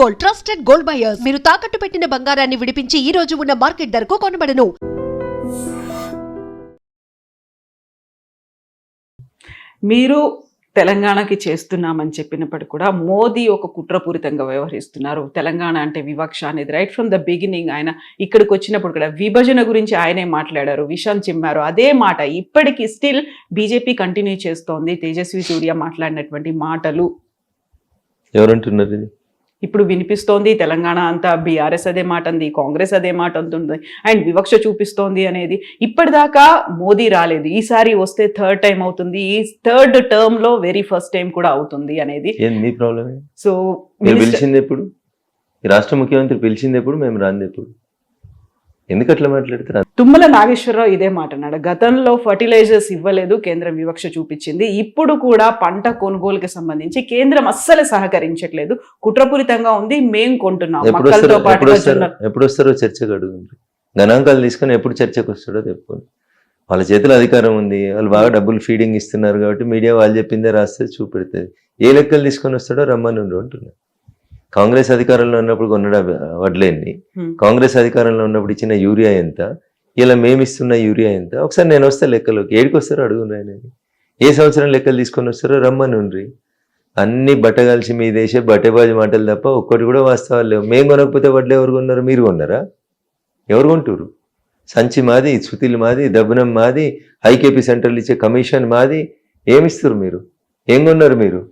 Gold, trusted gold buyers. మీరు తాకట్టు పెట్టిన బంగారాన్ని విడిపించి ఈ రోజు ఉన్న మార్కెట్ ధరకు కొనబడను. మీరు తెలంగాణకి చేస్తున్నామని చెప్పినప్పటికీ కూడా మోదీ ఒక కుట్రపూరితంగా వ్యవహరిస్తున్నారు. తెలంగాణ అంటే వివక్ష అనేది రైట్ ఫ్రమ్ ద బిగినింగ్ ఆయన ఇక్కడికి వచ్చినప్పుడు కూడా విభజన గురించి ఆయనే మాట్లాడారు, విషం చిమ్మారు. అదే మాట ఇప్పటికీ స్టిల్ బీజేపీ కంటిన్యూ చేస్తోంది. తేజస్వి సూర్య మాట్లాడినటువంటి మాటలు ఎవరంటున్నారు ఇది? ఇప్పుడు వినిపిస్తోంది. తెలంగాణ అంతా బీఆర్ఎస్ అదే మాట అంది, కాంగ్రెస్ అదే మాట అంటుంది, అండ్ వివక్ష చూపిస్తోంది అనేది. ఇప్పటిదాకా మోదీ రాలేదు, ఈసారి వస్తే థర్డ్ టైం అవుతుంది, ఈ థర్డ్ టర్మ్ లో వెరీ ఫస్ట్ టైం కూడా అవుతుంది అనేది. మీ ప్రాబ్లం. సో పిలిచింది ఎప్పుడు? రాష్ట్ర ముఖ్యమంత్రి పిలిచింది ఎప్పుడు? మేము రాంది ఎప్పుడు? ఎందుకు అట్లా మాట్లాడతారు? తుమ్మల నాగేశ్వరరావు ఇదే మాట అన్నాడు. గతంలో ఫర్టిలైజర్స్ ఇవ్వలేదు, కేంద్రం వివక్ష చూపించింది. ఇప్పుడు కూడా పంట కొనుగోలుకి సంబంధించి కేంద్రం అస్సలు సహకరించట్లేదు, కుట్రపూరితంగా ఉంది, మేం కొంటున్నాం. ఎప్పుడు వస్తారో చర్చకు అడుగుంది. గణాంకాలు తీసుకొని ఎప్పుడు చర్చకు వస్తాడో చెప్పుకోండి. వాళ్ళ చేతిలో అధికారం ఉంది, వాళ్ళు బాగా డబ్బులు ఫీడింగ్ ఇస్తున్నారు కాబట్టి మీడియా వాళ్ళు చెప్పిందే రాస్తే చూపెడుతుంది. ఏ లెక్కలు తీసుకొని వస్తాడో రమ్మని అంటున్నారు. కాంగ్రెస్ అధికారంలో ఉన్నప్పుడు కొన్న వడ్లేని, కాంగ్రెస్ అధికారంలో ఉన్నప్పుడు ఇచ్చిన యూరియా ఎంత, ఇలా మేము ఇస్తున్న యూరియా ఎంత, ఒకసారి నేను వస్తే లెక్కలోకి ఏడికి వస్తారో అడుగును. ఆయన ఏ సంవత్సరం లెక్కలు తీసుకొని వస్తారో రమ్మని ఉండ్రి. అన్ని బట్టగాల్చి మీ దేశే బట్టేబాజీ మాటలు తప్ప ఒక్కటి కూడా వాస్తవాలు లేవు. మేము కొనకపోతే వడ్లు ఎవరు కొన్నారు? మీరు కొన్నారా? ఎవరు కొంటారు? సంచి మాది, సుతిలు మాది, దబ్బనం మాది, ఐకేపీ సెంటర్లు ఇచ్చే కమిషన్ మాది. ఏమిస్తారు మీరు? ఏం కొన్నారు మీరు?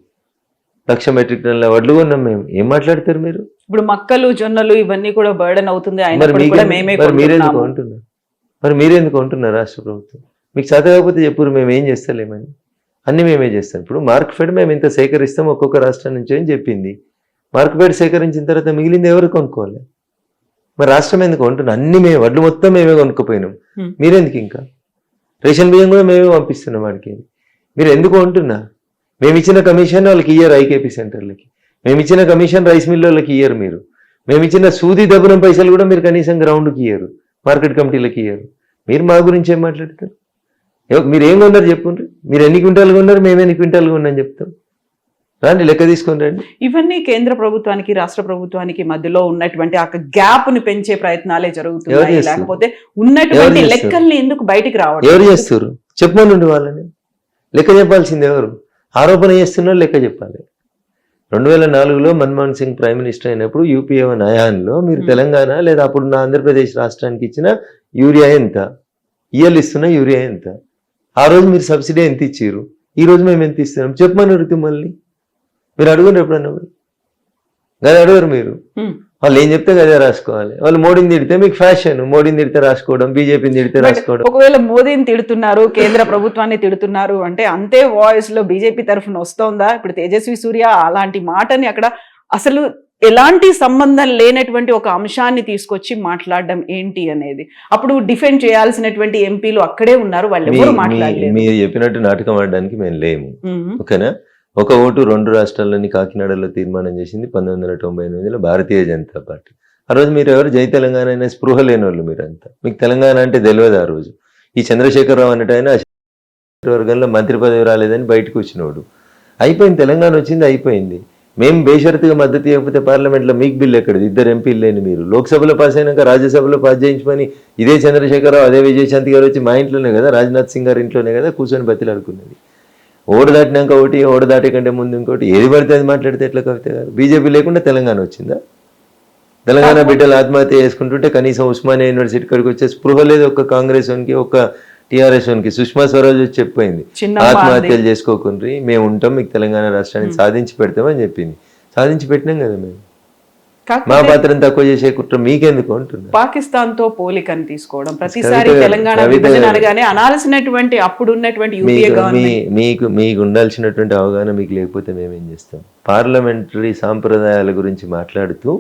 1,00,000 మెట్రిక్ టన్నుల వడ్లు కొన్నాం మేము. ఏం మాట్లాడతారు మీరు? ఇప్పుడు మక్కలు, జొన్నలు ఇవన్నీ కూడా బర్డెన్ అవుతుంది. మీరెందుకు కొంటున్నారు? రాష్ట్ర ప్రభుత్వం మీకు చేత కాకపోతే చెప్పురు, మేము ఏం చేస్తలేమని. అన్ని మేమే చేస్తాం. ఇప్పుడు మార్క్ఫెడ్ మేము ఇంత సేకరిస్తాం ఒక్కొక్క రాష్ట్రం నుంచి అని చెప్పింది. మార్క్ఫెడ్ సేకరించిన తర్వాత మిగిలింది ఎవరు కొనుక్కోవాలి? మరి రాష్ట్రం ఎందుకు కొంటున్నాం? అన్ని మేము వడ్లు మొత్తం మేమే కొనుక్కోపోయినాం. మీరెందుకు? ఇంకా రేషన్ బియ్యం కూడా మేమే పంపిస్తున్నాం వాడికి. మీరు ఎందుకు కొంటున్నా? మేము ఇచ్చిన కమిషన్ వాళ్ళకి ఇయ్యరు, ఐకేపీ సెంటర్లకి. మేము ఇచ్చిన కమిషన్ రైస్ మిల్లులకి ఇయ్యరు మీరు. మేము ఇచ్చిన సూది దబ్బనం పైసలు కూడా మీరు కనీసం గ్రౌండ్కి ఇయ్యరు, మార్కెట్ కమిటీలకి ఇయ్యరు. మీరు మా గురించి ఏం మాట్లాడతారు? మీరు ఏం కొన్నారు చెప్పుండ్రి. మీరు ఎన్ని క్వింటాలు కొన్నారు, మేము ఎన్ని క్వింటాలు కొన్నాం చెప్తాం. రండి, లెక్క తీసుకొని రండి. ఇవన్నీ కేంద్ర ప్రభుత్వానికి రాష్ట్ర ప్రభుత్వానికి మధ్యలో ఉన్నటువంటి ఆ గ్యాప్ ని పెంచే ప్రయత్నాలే జరుగుతున్నాయి. లేకపోతే ఉన్నటువంటి లెక్కల్ని ఎందుకు బయటికి రావడం? ఎవరు చేస్తారు? చెప్పమనండి వాళ్ళని. లెక్క చెప్పాల్సింది ఎవరు? ఆరోపణ చేస్తున్నారు, లెక్క చెప్పాలి. 2004లో మన్మోహన్ సింగ్ ప్రైమ్ మినిస్టర్ అయినప్పుడు యూపీఏ హయాంలో మీరు తెలంగాణ లేదా అప్పుడున్న ఆంధ్రప్రదేశ్ రాష్ట్రానికి ఇచ్చిన యూరియా ఎంత, ఇయ్యలు ఇస్తున్న యూరియా ఎంత, ఆ రోజు మీరు సబ్సిడీ ఎంత ఇచ్చారు, ఈ రోజు మేము ఎంత ఇస్తున్నాం చెప్పమన్నారు. మళ్ళీ మీరు అడుగురు ఎప్పుడన్నా? కదా అడగరు మీరు. వాళ్ళు ఏం చెప్తే కదా రాసుకోవాలి. వాళ్ళు మోడీని తిడితే మీకు ఫ్యాషన్, మోడీని తిడితే రాసుకోవడం, బీజేపీని తిడితే రాసుకోవడం. ఒకవేళ మోదీని తిడుతున్నారు, కేంద్ర ప్రభుత్వాన్ని తిడుతున్నారు అంటే అంతే వాయిస్ లో బీజేపీ తరఫున వస్తోందా? ఇప్పుడు తేజస్వి సూర్య అలాంటి మాటని అక్కడ అసలు ఎలాంటి సంబంధం లేనటువంటి ఒక అంశాన్ని తీసుకొచ్చి మాట్లాడడం ఏంటి అనేది. అప్పుడు డిఫెండ్ చేయాల్సినటువంటి ఎంపీలు అక్కడే ఉన్నారు, వాళ్ళు ఎవరు మాట్లాడలేదు. మీరు చెప్పినట్టు నాటకం ఆడడానికి మేము లేము. ఓకేనా? ఒక ఓటు 2 రాష్ట్రాల్లోని కాకినాడలో తీర్మానం చేసింది 1998లో భారతీయ జనతా పార్టీ. ఆ రోజు మీరు ఎవరు జై తెలంగాణ అయినా స్పృహ లేని వాళ్ళు మీరంతా. మీకు తెలంగాణ అంటే తెలియదు. ఆ రోజు ఈ చంద్రశేఖరరావు అన్నట్టు ఆయన వర్గంలో మంత్రి పదవి రాలేదని బయటకు వచ్చినోడు. అయిపోయింది, తెలంగాణ వచ్చింది, అయిపోయింది. మేము బేషరతుగా మద్దతు ఇవ్వకపోతే పార్లమెంట్లో మీకు బిల్లు ఎక్కడిది? 2 ఎంపీలు లేని మీరు లోక్సభలో పాస్ అయినాక రాజ్యసభలో పాస్ చేయించమని ఇదే చంద్రశేఖరరావు అదే విజయశాంతి గారు వచ్చి మా ఇంట్లోనే కదా, రాజ్నాథ్ సింగ్ గారి ఇంట్లోనే కదా కూర్చొని బతిలాడుకున్నది. ఓటు దాటినాక ఒకటి, ఓటు దాటే కంటే ముందు ఇంకోటి, ఏది పడితే అది మాట్లాడితే ఎట్లా కవిత గారు? బీజేపీ లేకుండా తెలంగాణ వచ్చిందా? తెలంగాణ బిడ్డలు ఆత్మహత్య చేసుకుంటుంటే కనీసం ఉస్మానియా యూనివర్సిటీ కాడికి వచ్చే స్పృహ లేదు ఒక్క కాంగ్రెస్ వానికి, ఒక్క టీఆర్ఎస్ వానికి. సుష్మా స్వరాజ్ వచ్చి చెప్పింది ఆత్మహత్యలు చేసుకోకుండ్రి, మేము ఉంటాం, మీకు తెలంగాణ రాష్ట్రాన్ని సాధించి పెడతామని చెప్పింది. సాధించి పెట్టినాం కదా మేము. మా పాత్రను తక్కువ చేసే కుట్ర మీకెందుకు అంటున్నా? పాకిస్తాన్ తో పోలికని తీసుకోవడం, ప్రతిసారి తెలంగాణ విభజన అనగానే అనాల్సినటువంటి అప్పుడు ఉన్నటువంటి మీకు ఉండాల్సినటువంటి అవగాహన మీకు లేకపోతే మేమేం చేస్తాం? పార్లమెంటరీ సాంప్రదాయాల గురించి మాట్లాడుతూ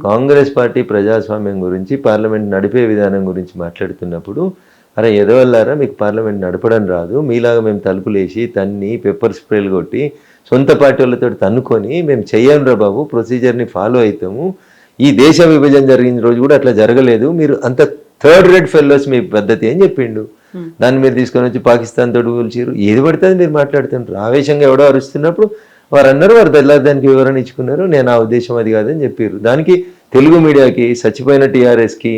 కాంగ్రెస్ పార్టీ ప్రజాస్వామ్యం గురించి, పార్లమెంట్ నడిపే విధానం గురించి మాట్లాడుతున్నప్పుడు అరే ఎదవల్లారా మీకు పార్లమెంట్ నడపడం రాదు, మీలాగా మేము తలుపులేసి తన్ని పెప్పర్ స్ప్రేలు కొట్టి సొంత పార్టీ వాళ్ళతో తన్నుకొని మేము చెయ్యం రా బాబు, ప్రొసీజర్ని ఫాలో అవుతాము, ఈ దేశ విభజన జరిగిన రోజు కూడా అట్లా జరగలేదు, మీరు అంత థర్డ్ రేట్ ఫెలోస్ మీ పద్ధతి అని చెప్పిండు. దాన్ని మీరు తీసుకొని వచ్చి పాకిస్తాన్ తోటి కూల్చారు. ఏది పడుతుంది మీరు మాట్లాడుతుంటారు. ఆవేశంగా ఎవడో అరుస్తున్నప్పుడు వారు అన్నారు, వారు తెల్లారదానికి వివరణ ఇచ్చుకున్నారు, నేను ఆ ఉద్దేశం అది కాదని చెప్పారు. దానికి తెలుగు మీడియాకి, చచ్చిపోయిన టీఆర్ఎస్కి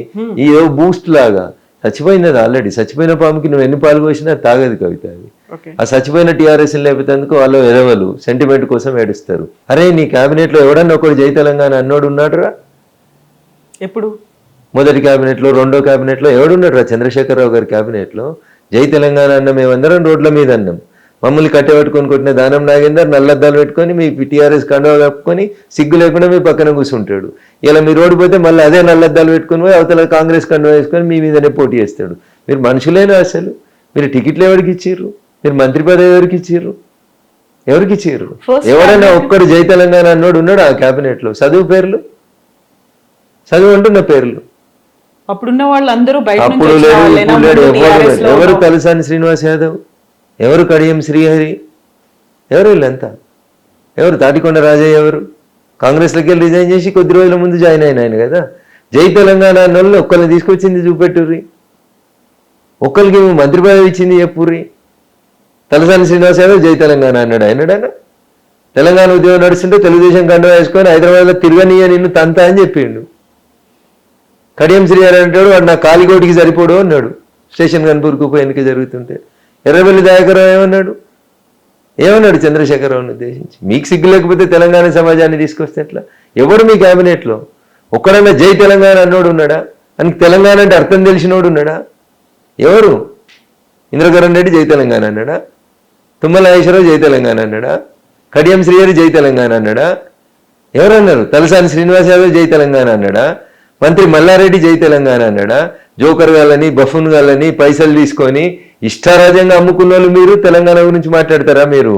ఏదో బూస్ట్ లాగా, చచ్చిపోయింది అది ఆల్రెడీ, చచ్చిపోయిన పాముకి నువ్వు ఎన్ని పాలు పోసినా తాగదు కవిత. అది ఆ చచ్చిపోయిన టీఆర్ఎస్ లేకపోతేందుకు వాళ్ళు ఎదవలు సెంటిమెంట్ కోసం ఏడుస్తారు. అరే నీ క్యాబినెట్ లో ఎవడన్నా ఒకడు జై తెలంగాణ అన్నోడు ఉన్నాడురా? ఎప్పుడు? మొదటి క్యాబినెట్ లో, రెండో క్యాబినెట్ లో ఎవడున్నాడు రా? చంద్రశేఖరరావు గారి క్యాబినెట్ లో జై తెలంగాణ అన్న మేమందరం రోడ్ల మీద అన్నాం. మమ్మల్ని కట్టెపెట్టుకొని కొట్టిన దానం నాగేందర్ నల్లద్దాలు పెట్టుకొని మీ టీఆర్ఎస్ కండువా కప్పుకొని సిగ్గు లేకుండా మీ పక్కన కూర్చుంటాడు. ఇలా మీరు ఓడిపోతే మళ్ళీ అదే నల్లద్దాలు పెట్టుకొని పోయి అవతల కాంగ్రెస్ కండువా వేసుకొని మీ మీదనే పోటీ చేస్తాడు. మీరు మనుషులేనా అసలు? మీరు టికెట్లు ఎవరికి ఇచ్చిర్రు? మీరు మంత్రి పదవి ఎవరికి ఇచ్చిర్రు? ఎవరికి ఇచ్చిర్రు? ఎవరైనా ఒక్కడు జై తెలంగాణ అన్నోడు ఉన్నాడు ఆ క్యాబినెట్ లో? చదువు పేర్లు, చదువు అంటున్న పేర్లు అప్పుడున్న వాళ్ళందరూ అప్పుడు లేడు. ఎవరు తలసాని శ్రీనివాస్ యాదవ్, ఎవరు కడియం శ్రీహరి, ఎవరు వీళ్ళంతా? ఎవరు తాటికొండ రాజయ్య? ఎవరు? కాంగ్రెస్లోకి వెళ్ళి రిజైన్ చేసి కొద్ది రోజుల ముందు జాయిన్ అయిన ఆయన కదా. జై తెలంగాణ అన్న వాళ్ళు ఒక్కరిని తీసుకొచ్చింది చూపెట్టుర్రి, ఒక్కరికి మంత్రి పదవి ఇచ్చింది చెప్పుర్రి. తలసాని శ్రీనివాస్ యాదవ్ జై తెలంగాణ అన్నాడు. అయినాడైనా తెలంగాణ ఉద్యోగం నడుస్తుంటే తెలుగుదేశం కండువా వేసుకొని హైదరాబాద్లో తిరగనీయ నిన్ను తంత అని చెప్పిండు. కడియం శ్రీహరి అంటాడు, వాడు నా కాలిగోటికి సరిపోడు అన్నాడు స్టేషన్ కన్పూర్కు ఉప ఎన్నిక జరుగుతుంటే. ఎర్రబెల్లి దయాకరావు ఏమన్నాడు చంద్రశేఖరరావుని ఉద్దేశించి? మీకు సిగ్గు లేకపోతే తెలంగాణ సమాజాన్ని తీసుకొస్తే ఎట్లా? ఎవడు మీ క్యాబినెట్లో ఒక్కడన్నా జై తెలంగాణ అన్నోడు ఉన్నాడా? అని తెలంగాణ అంటే అర్థం తెలిసినోడు ఉన్నాడా? ఎవరు? ఇంద్రకరణ్ రెడ్డి జై తెలంగాణ అన్నాడా? తుమ్మల నాగేశ్వరరావు జై తెలంగాణ అన్నాడా? కడియం శ్రీహరి జై తెలంగాణ అన్నాడా? ఎవరన్నారు? తలసాని శ్రీనివాస్ యాదవ్ జై తెలంగాణ అన్నాడా? మంత్రి మల్లారెడ్డి జై తెలంగాణ అన్నాడా? జోకర్ గాళ్ళని, బఫూన్ గాళ్ళని పైసలు తీసుకొని ఇష్టారాజ్యంగా అమ్ముకున్న వాళ్ళు మీరు తెలంగాణ గురించి మాట్లాడతారా? మీరు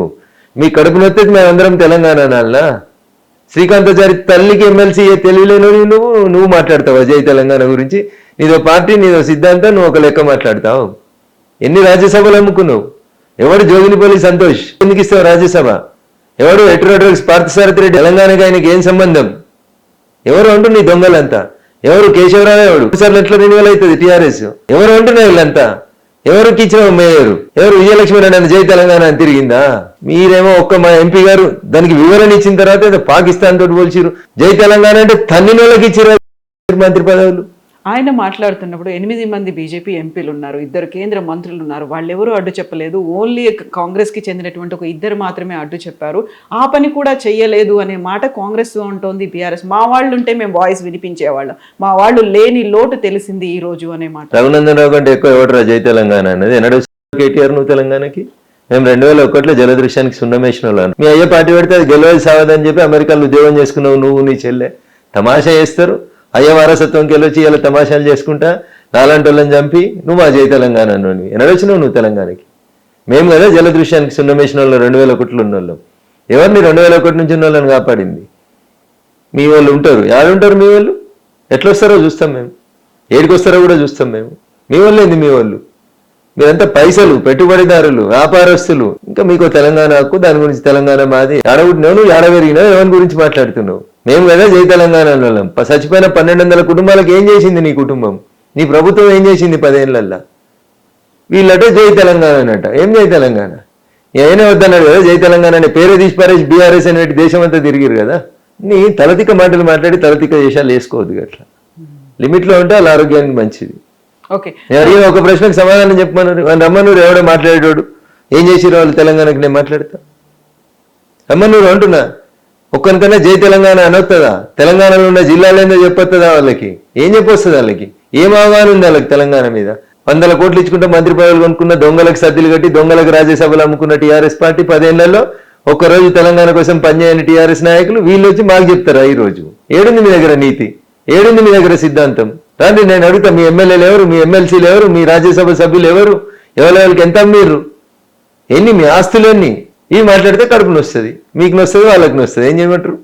మీ కడుపు నొత్తే మేమందరం తెలంగాణ అనాలనా? శ్రీకాంతాచారి తల్లికి ఎమ్మెల్సీ తెలియలేను నువ్వు మాట్లాడతావా జై తెలంగాణ గురించి? నీదో పార్టీ, నీదో సిద్ధాంతం, నువ్వు ఒక లెక్క మాట్లాడతావు. ఎన్ని రాజ్యసభలు అమ్ముకున్నావు? ఎవడు జోగినిపల్లి సంతోష్ ఎందుకు ఇస్తావు రాజ్యసభ? ఎవడు హెట్రోడ్రగ్స్ పార్థసారథి రెడ్డి? తెలంగాణకి ఆయనకి ఏం సంబంధం? ఎవరు అంటూ నీ దొంగలంతా? ఎవరు? కేశవరావు ఎవడు? సార్లు ఎట్లా రెన్యువల్ అవుతుంది టీఆర్ఎస్? ఎవరు అంటున్నారు వీళ్ళంతా? ఎవరికి ఇచ్చిన మేయరు? ఎవరు? విజయలక్ష్మి రెడ్డి జై తెలంగాణ అని తిరిగిందా? మీరేమో ఒక్క మా ఎంపీ గారు దానికి వివరణ ఇచ్చిన తర్వాత పాకిస్తాన్ తోటి పోల్చిరు. జై తెలంగాణ అంటే తన్నినోళ్ళకి ఇచ్చిరు మంత్రి పదవులు. ఆయన మాట్లాడుతున్నప్పుడు 8 మంది బీజేపీ ఎంపీలు ఉన్నారు, 2 కేంద్ర మంత్రులు ఉన్నారు, వాళ్ళెవరూ అడ్డు చెప్పలేదు. ఓన్లీ కాంగ్రెస్కి చెందినటువంటి ఒక 2 మాత్రమే అడ్డు చెప్పారు. ఆ పని కూడా చెయ్యలేదు అనే మాట కాంగ్రెస్ అంటోంది. బీఆర్ఎస్ మా వాళ్ళు ఉంటే మేము వాయిస్ వినిపించేవాళ్ళం, మా వాళ్ళు లేని లోటు తెలిసింది ఈ రోజు అనే మాట. రఘునందన్ రావు కంటే ఎక్కువ ఎవడరా జై తెలంగాణ అన్నది? ఎన్నడూ కేటీఆర్ నువ్వు తెలంగాణకి? మేము 2001లో జలదృశ్యానికి సున్నమేసిన వాళ్ళం. మీ అయ్యే పార్టీ పెడితే అది గెలవది సావదని చెప్పి అమెరికాలో ఉద్యోగం చేసుకున్నావు నువ్వు, నీ చెల్లె. తమాషా చేస్తారు. అయ్యే వారసత్వంకి వెళ్ళొచ్చి ఇలా తమాషాలు చేసుకుంటా నాలాంటి వాళ్ళని చంపి నువ్వు మా జై తెలంగాణ అన్నోని. ఎన్నడొచ్చినావు నువ్వు తెలంగాణకి? మేము కదా జలదృశ్యానికి సున్నమేసిన వాళ్ళు 2001లో ఉన్న వాళ్ళం. ఎవరిని 2001 నుంచి ఉన్న వాళ్ళని కాపాడింది? మీ వాళ్ళు ఉంటారు. ఎవరుంటారు మీ వాళ్ళు? ఎట్లా వస్తారో చూస్తాం మేము, ఏడికి వస్తారో కూడా చూస్తాం మేము. మీ వాళ్ళు ఏంది? మీ వాళ్ళు మీరంతా పైసలు, పెట్టుబడిదారులు, వ్యాపారస్తులు. ఇంకా మీకు తెలంగాణ హక్కు, దాని గురించి తెలంగాణ మాది. ఆడబుట్టినావు నువ్వు, ఆడబెరిగినావు, ఎవరి గురించి మాట్లాడుతున్నావు? మేము కదా జై తెలంగాణ వాళ్ళం. చచ్చిపోయిన 1200 కుటుంబాలకు ఏం చేసింది నీ కుటుంబం? నీ ప్రభుత్వం ఏం చేసింది 10 ఏళ్ళల్లో? వీళ్ళట జై తెలంగాణ అనట. ఏం జై తెలంగాణ? ఏమైనా వద్దన్నాడు కదా జై తెలంగాణ అనే పేరే తీసి పారేసి బీఆర్ఎస్ అనేటి దేశం అంతా తిరిగిరు కదా. నీ తలతిక మాటలు మాట్లాడి తలతిక దేశాలు వేసుకోవద్దు. అట్లా లిమిట్లో ఉంటే వాళ్ళ ఆరోగ్యానికి మంచిది. ఓకే, అడిగిన ఒక ప్రశ్నకు సమాధానం చెప్పమన్నారు. రమ్మన్నూరు ఎవడో మాట్లాడేటోడు ఏం చేసిరు వాళ్ళు తెలంగాణకి? నేను మాట్లాడతా. రమ్మన్నూరు అంటున్నా, ఒక్కరికన్నా జై తెలంగాణ అనొస్తుందా? తెలంగాణలో ఉన్న జిల్లాలేందో చెప్పొస్తుందా? వాళ్ళకి ఏం చెప్పొస్తుంది? వాళ్ళకి ఏం అవగాహన ఉంది వాళ్ళకి తెలంగాణ మీద? 100 కోట్లు ఇచ్చుకుంటే మంత్రి పదవులు కొనుక్కున్న, దొంగలకు సద్దులు కట్టి దొంగలకు రాజ్యసభలు అమ్ముకున్న టీఆర్ఎస్ పార్టీ 10 ఏళ్లలో ఒక్కరోజు తెలంగాణ కోసం పనిచేయని టీఆర్ఎస్ నాయకులు వీళ్ళు వచ్చి మాకు చెప్తారా ఈ రోజు? ఏడుంది మీ దగ్గర నీతి? ఏడుంది మీ దగ్గర సిద్ధాంతం? రండి నేను అడుగుతా, మీ ఎమ్మెల్యేలు ఎవరు? మీ ఎమ్మెల్సీలు ఎవరు? మీ రాజ్యసభ సభ్యులు ఎవరు? ఎవరికి ఎంత అమ్మీరు? ఎన్ని మీ ఆస్తులు ఎన్ని? ఇవి మాట్లాడితే కడుపు నొస్తుంది, మీకు నొస్తుంది, వాళ్ళకి నొస్తుంది. ఏం చేయమంటారు?